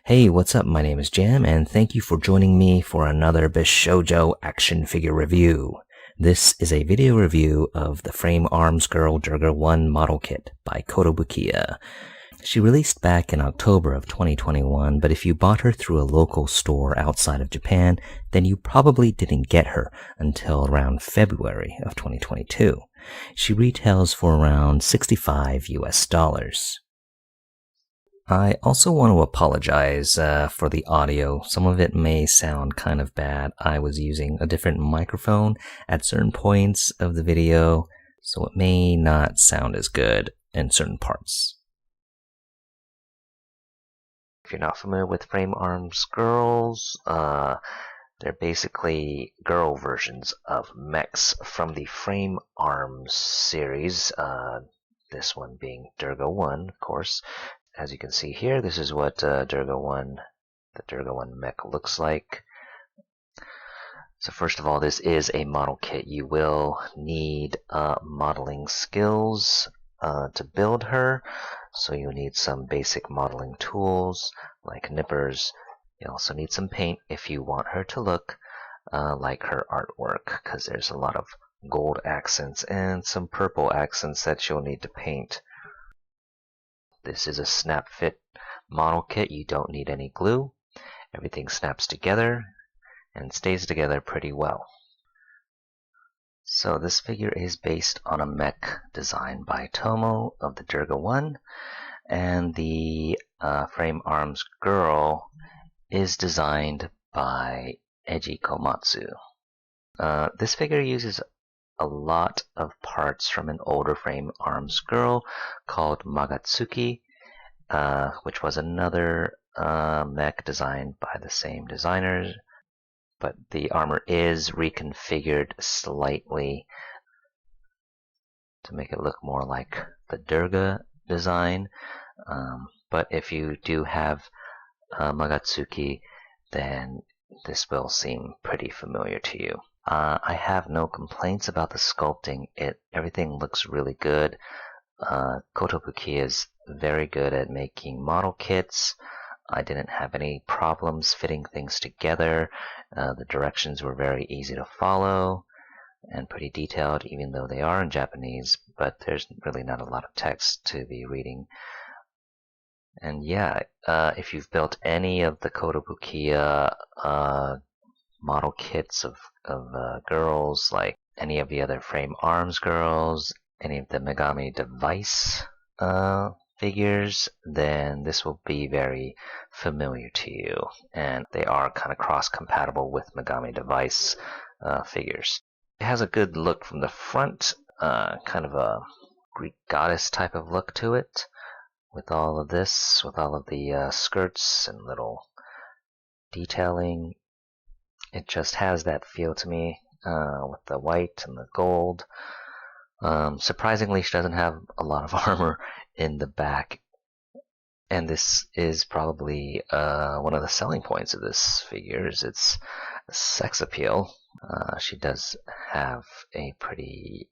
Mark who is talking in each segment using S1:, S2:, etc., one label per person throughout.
S1: Hey, what's up? My name is Jam, and thank you for joining me for another Bishoujo action figure review. This is a video review of the Frame Arms Girl Durga 1 model kit by Kotobukiya. She released back in October of 2021, but if you bought her through a local store outside of Japan, then you probably didn't get her until around February of 2022. She retails for around $65 US. I also want to apologize for the audio. Some of it may sound kind of bad. I was using a different microphone at certain points of the video, so it may not sound as good in certain parts. If you're not familiar with Frame Arms Girls, they're basically girl versions of mechs from the Frame Arms series, this one being Durga 1, of course. As you can see here, this is what the Durga 1 mech looks like. So first of all, this is a model kit. You will need modeling skills to build her. So you'll need some basic modeling tools like nippers. You also need some paint if you want her to look like her artwork, because there's a lot of gold accents and some purple accents that you'll need to paint. This is a snap fit model kit. You don't need any glue. Everything snaps together and stays together pretty well. So this figure is based on a mech designed by Tomo of the Durga 1, and the Frame Arms Girl is designed by Eiji Komatsu. This figure uses a lot of parts from an older Frame Arms Girl called Magatsuki, which was another mech designed by the same designers, but the armor is reconfigured slightly to make it look more like the Durga design. But if you do have Magatsuki, then this will seem pretty familiar to you. I have no complaints about the sculpting. Everything looks really good. Kotobukiya is very good at making model kits. I didn't have any problems fitting things together. The directions were very easy to follow and pretty detailed, even though they are in Japanese, but there's really not a lot of text to be reading. And yeah, if you've built any of the Kotobukiya model kits of girls, like any of the other Frame Arms Girls, any of the Megami Device figures, then this will be very familiar to you, and they are kind of cross-compatible with Megami Device figures. It has a good look from the front, kind of a Greek goddess type of look to it, with all of this, with all of the skirts and little detailing. It just has that feel to me, with the white and the gold. Surprisingly, she doesn't have a lot of armor in the back, and this is probably one of the selling points of this figure, is its sex appeal. She does have a pretty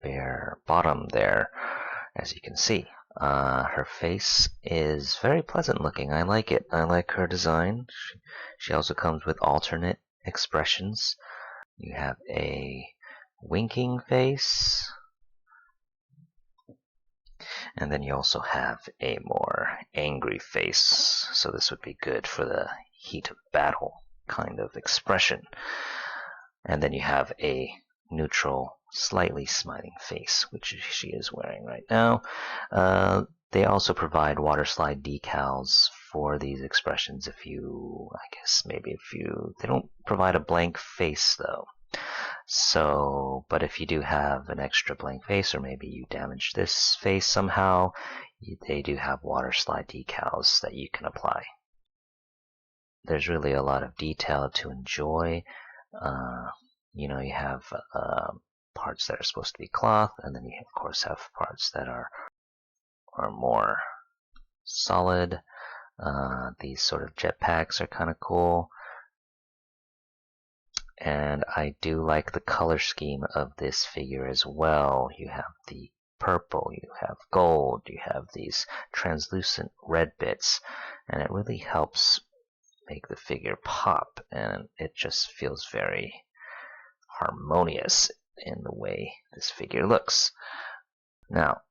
S1: bare bottom there, as you can see. Her face is very pleasant looking. I like it. I like her design. She also comes with alternate expressions. You have a winking face, and then you also have a more angry face. So this would be good for the heat of battle kind of expression. And then you have a neutral, slightly smiling face, which she is wearing right now. They also provide water slide decals for these expressions if you, they don't provide a blank face though. So, but if you do have an extra blank face, or maybe you damaged this face somehow, they do have water slide decals that you can apply. There's really a lot of detail to enjoy. You have parts that are supposed to be cloth, and then you of course have parts that are more solid. These sort of jetpacks are kind of cool, and I do like the color scheme of this figure as well. You have the purple, you have gold, you have these translucent red bits, and it really helps make the figure pop, and it just feels very harmonious in the way this figure looks. Now,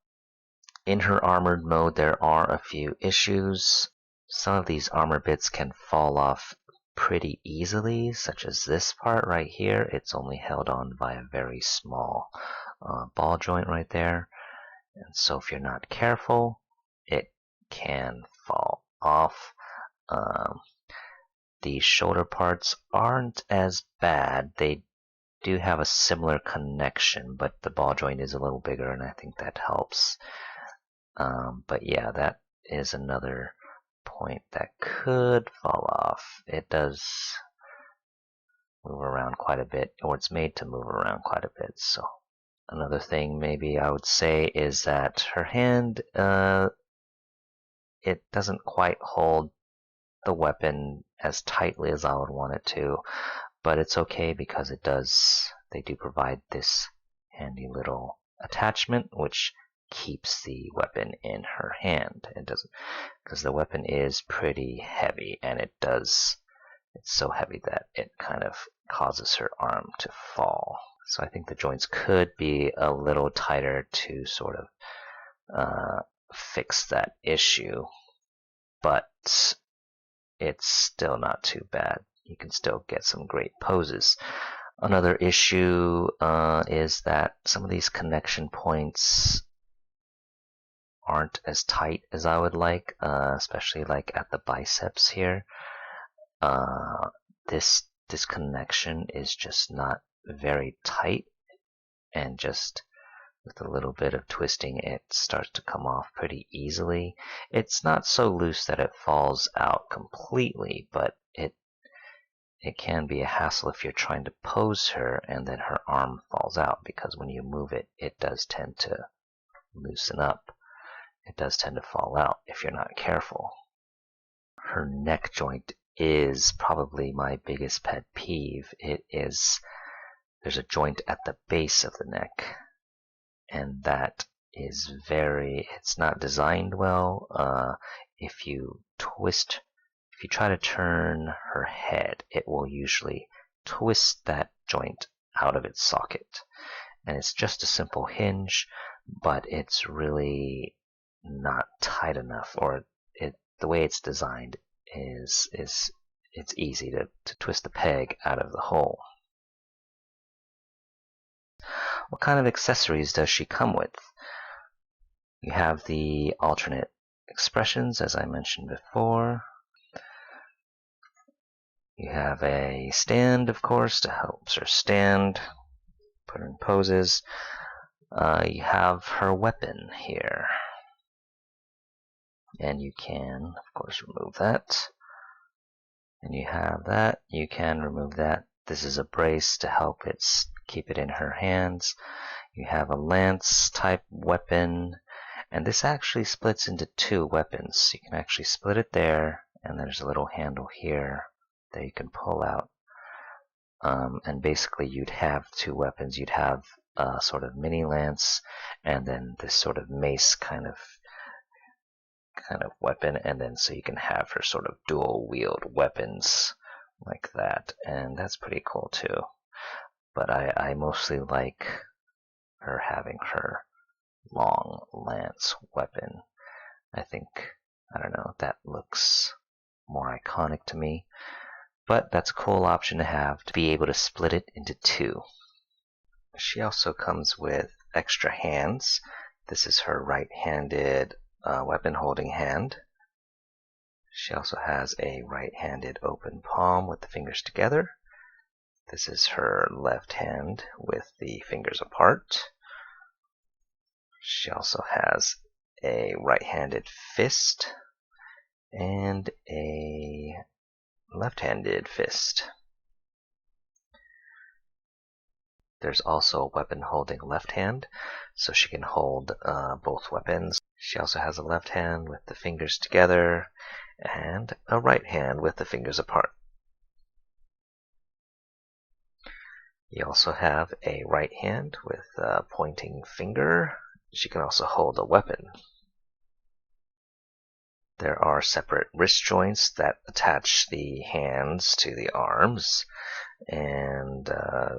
S1: in her armored mode, there are a few issues. Some of these armor bits can fall off pretty easily, such as this part right here. It's only held on by a very small ball joint right there. And so if you're not careful, it can fall off. The shoulder parts aren't as bad. They do have a similar connection, but the ball joint is a little bigger, and I think that helps. But yeah, that is another point that could fall off. It does move around quite a bit, or it's made to move around quite a bit. So another thing maybe I would say is that her hand, it doesn't quite hold the weapon as tightly as I would want it to, but it's okay because they do provide this handy little attachment which keeps the weapon in her hand. It doesn't, because the weapon is pretty heavy, and it's so heavy that it kind of causes her arm to fall. So I think the joints could be a little tighter to sort of fix that issue, but it's still not too bad. You can still get some great poses. Another issue is that some of these connection points aren't as tight as I would like, especially like at the biceps here. This connection is just not very tight, and just with a little bit of twisting it starts to come off pretty easily. It's not so loose that it falls out completely, but it can be a hassle if you're trying to pose her and then her arm falls out, because when you move it, it does tend to loosen up. It does tend to fall out if you're not careful. Her neck joint is probably my biggest pet peeve. There's a joint at the base of the neck, and that is it's not designed well. If you try to turn her head, it will usually twist that joint out of its socket. And it's just a simple hinge, but it's really not tight enough, or the way it's designed is it's easy to twist the peg out of the hole. What kind of accessories does she come with? You have the alternate expressions, as I mentioned before. You have a stand, of course, to help her stand, put her in poses. You have her weapon here, and you can, of course, remove that. And you have that. You can remove that. This is a brace to help keep it in her hands. You have a lance type weapon, and this actually splits into two weapons. You can actually split it there, and there's a little handle here that you can pull out. And basically you'd have two weapons. You'd have a sort of mini lance, and then this sort of mace kind of weapon, and then so you can have her sort of dual wield weapons like that, and that's pretty cool too. But I mostly like her having her long lance weapon. I don't know, that looks more iconic to me. But that's a cool option to have, to be able to split it into two. She also comes with extra hands. This is her right-handed weapon holding hand. She also has a right-handed open palm with the fingers together. This is her left hand with the fingers apart. She also has a right-handed fist and a left-handed fist. There's also a weapon holding left hand, so she can hold both weapons. She also has a left hand with the fingers together and a right hand with the fingers apart. You also have a right hand with a pointing finger. she can also hold a weapon. There are separate wrist joints that attach the hands to the arms, and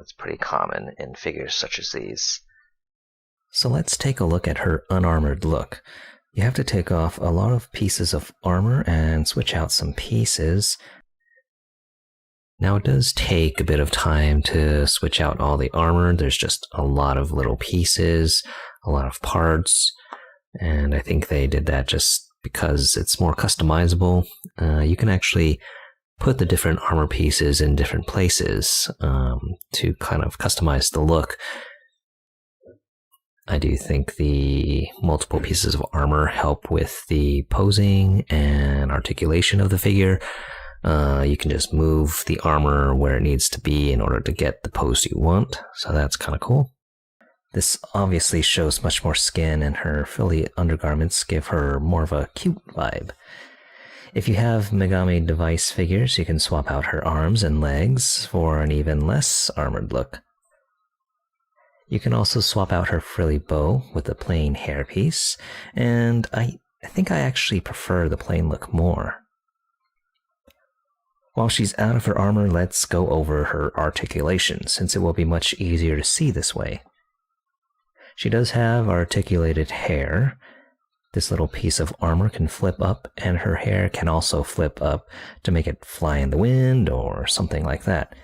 S1: it's pretty common in figures such as these. So let's take a look at her unarmored look. You have to take off a lot of pieces of armor and switch out some pieces. Now it does take a bit of time to switch out all the armor. There's just a lot of little pieces, a lot of parts, and I think they did that just because it's more customizable. You can actually put the different armor pieces in different places to kind of customize the look. I do think the multiple pieces of armor help with the posing and articulation of the figure. You can just move the armor where it needs to be in order to get the pose you want, so that's kind of cool. This obviously shows much more skin, and her frilly undergarments give her more of a cute vibe. If you have Megami device figures, you can swap out her arms and legs for an even less armored look. You can also swap out her frilly bow with a plain hairpiece, and I think I actually prefer the plain look more. While she's out of her armor, let's go over her articulation, since it will be much easier to see this way. She does have articulated hair. This little piece of armor can flip up, and her hair can also flip up to make it fly in the wind or something like that.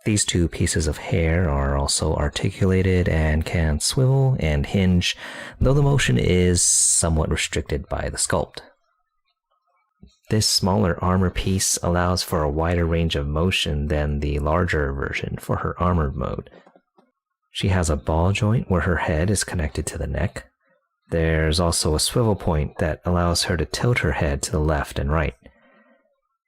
S1: These two pieces of hair are also articulated and can swivel and hinge, though the motion is somewhat restricted by the sculpt. This smaller armor piece allows for a wider range of motion than the larger version for her armored mode. She has a ball joint where her head is connected to the neck. There's also a swivel point that allows her to tilt her head to the left and right.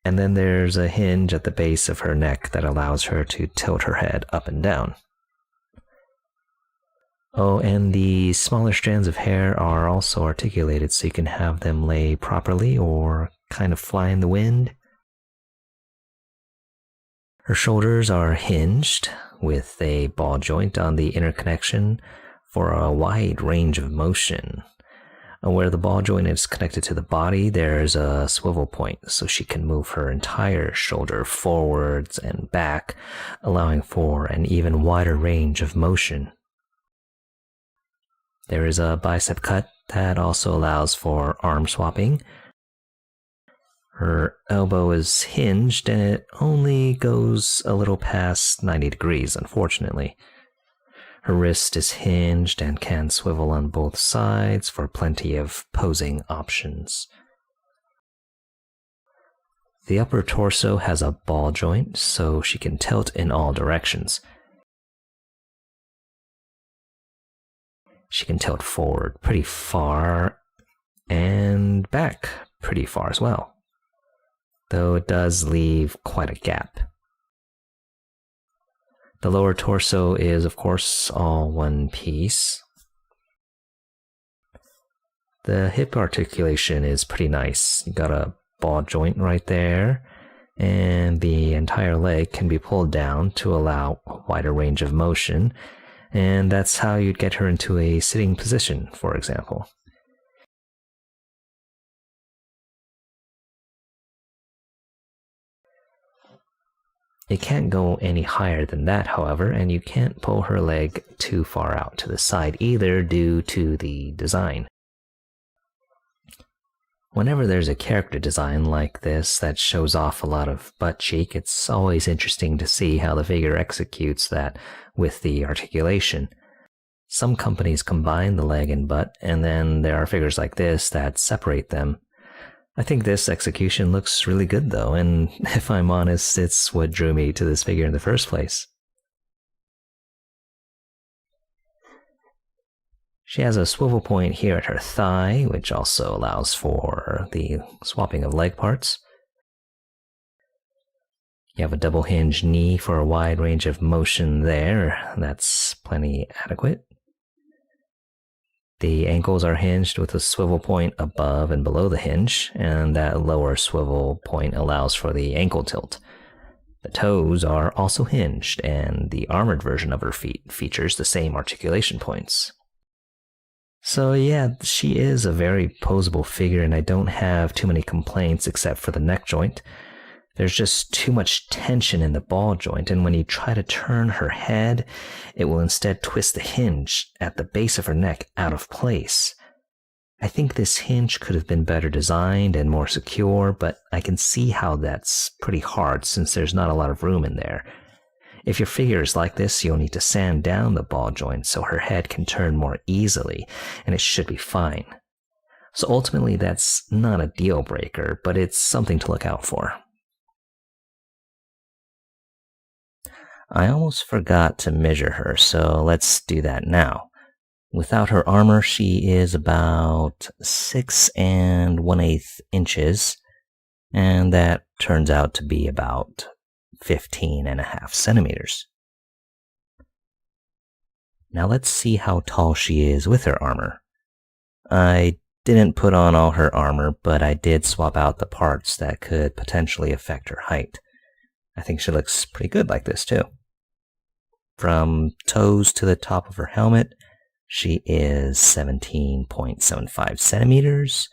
S1: And then there's a hinge at the base of her neck that allows her to tilt her head up and down. Oh, and the smaller strands of hair are also articulated so you can have them lay properly or kind of fly in the wind. Her shoulders are hinged with a ball joint on the inner connection for a wide range of motion. Where the ball joint is connected to the body, there's a swivel point so she can move her entire shoulder forwards and back, allowing for an even wider range of motion. There is a bicep cut that also allows for arm swapping. Her elbow is hinged and it only goes a little past 90 degrees, unfortunately. Her wrist is hinged and can swivel on both sides for plenty of posing options. The upper torso has a ball joint so she can tilt in all directions. She can tilt forward pretty far and back pretty far as well, though it does leave quite a gap. The lower torso is, of course, all one piece. The hip articulation is pretty nice. You got a ball joint right there, and the entire leg can be pulled down to allow a wider range of motion, and that's how you'd get her into a sitting position, for example. It can't go any higher than that, however, and you can't pull her leg too far out to the side either due to the design. Whenever there's a character design like this that shows off a lot of butt cheek, it's always interesting to see how the figure executes that with the articulation. Some companies combine the leg and butt, and then there are figures like this that separate them. I think this execution looks really good though, and if I'm honest, it's what drew me to this figure in the first place. She has a swivel point here at her thigh, which also allows for the swapping of leg parts. You have a double hinge knee for a wide range of motion there. That's plenty adequate. The ankles are hinged with a swivel point above and below the hinge, and that lower swivel point allows for the ankle tilt. The toes are also hinged, and the armored version of her feet features the same articulation points.
S2: So yeah, she is a very posable figure, and I don't have too many complaints except for the neck joint. There's just too much tension in the ball joint, and when you try to turn her head, it will instead twist the hinge at the base of her neck out of place. I think this hinge could have been better designed and more secure, but I can see how that's pretty hard since there's not a lot of room in there. If your figure is like this, you'll need to sand down the ball joint so her head can turn more easily, and it should be fine. So ultimately, that's not a deal breaker, but it's something to look out for. I almost forgot to measure her, so let's do that now. Without her armor, she is about 6 1/8 inches, and that turns out to be about 15.5 centimeters. Now let's see how tall she is with her armor. I didn't put on all her armor, but I did swap out the parts that could potentially affect her height. I think she looks pretty good like this too. From toes to the top of her helmet, she is 17.75 centimeters,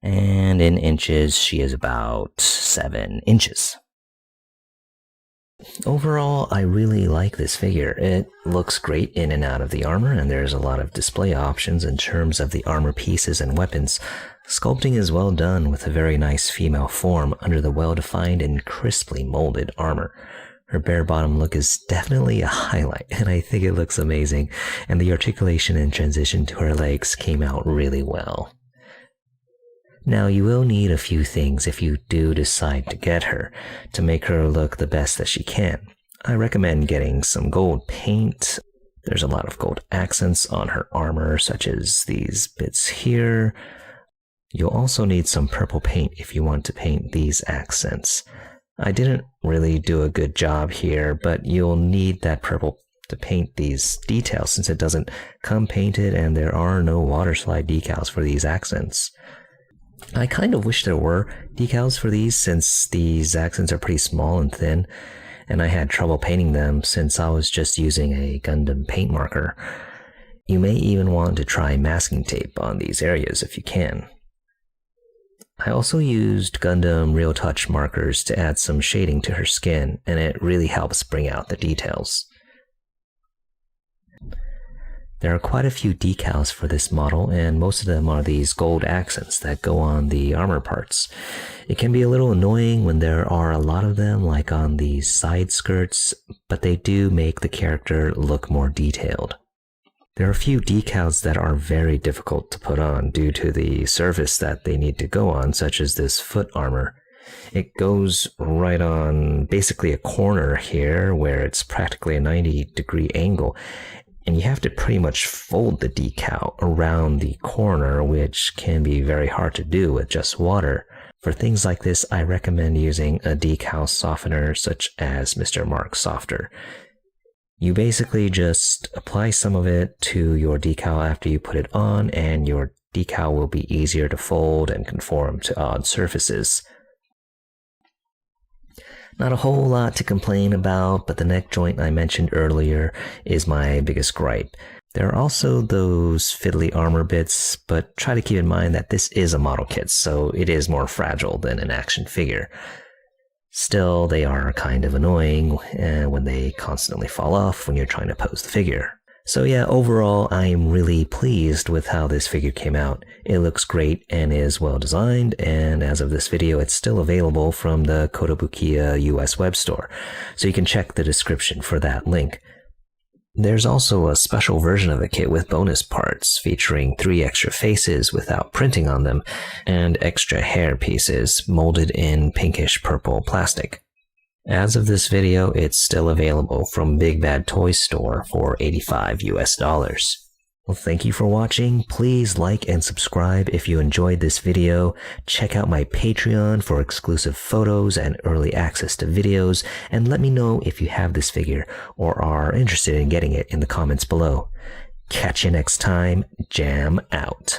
S2: and in inches, she is about 7 inches. Overall, I really like this figure. It looks great in and out of the armor, and there's a lot of display options in terms of the armor pieces and weapons. Sculpting is well done with a very nice female form under the well-defined and crisply molded armor. Her bare bottom look is definitely a highlight, and I think it looks amazing, and the articulation and transition to her legs came out really well. Now, you will need a few things if you do decide to get her, to make her look the best that she can. I recommend getting some gold paint. There's a lot of gold accents on her armor, such as these bits here. You'll also need some purple paint if you want to paint these accents. I didn't really do a good job here, but you'll need that purple to paint these details since it doesn't come painted and there are no water slide decals for these accents. I kind of wish there were decals for these since these accents are pretty small and thin, and I had trouble painting them since I was just using a Gundam paint marker. You may even want to try masking tape on these areas if you can. I also used Gundam Real Touch markers to add some shading to her skin, and it really helps bring out the details. There are quite a few decals for this model, and most of them are these gold accents that go on the armor parts. It can be a little annoying when there are a lot of them, like on the side skirts, but they do make the character look more detailed. There are a few decals that are very difficult to put on due to the surface that they need to go on, such as this foot armor. It goes right on basically a corner here where it's practically a 90-degree angle, and you have to pretty much fold the decal around the corner, which can be very hard to do with just water. For things like this, I recommend using a decal softener such as Mr. Mark Softer. You basically just apply some of it to your decal after you put it on, and your decal will be easier to fold and conform to odd surfaces. Not a whole lot to complain about, but the neck joint I mentioned earlier is my biggest gripe. There are also those fiddly armor bits, but try to keep in mind that this is a model kit, so it is more fragile than an action figure. Still, they are kind of annoying when they constantly fall off when you're trying to pose the figure. So yeah, overall, I'm really pleased with how this figure came out. It looks great and is well designed, and as of this video, it's still available from the Kotobukiya US web store, so you can check the description for that link. There's also a special version of the kit with bonus parts, featuring 3 extra faces without printing on them, and extra hair pieces molded in pinkish purple plastic. As of this video, it's still available from Big Bad Toy Store for $85 US. Well, thank you for watching. Please like and subscribe if you enjoyed this video. Check out my Patreon for exclusive photos and early access to videos, and let me know if you have this figure or are interested in getting it in the comments below. Catch you next time. Jam out.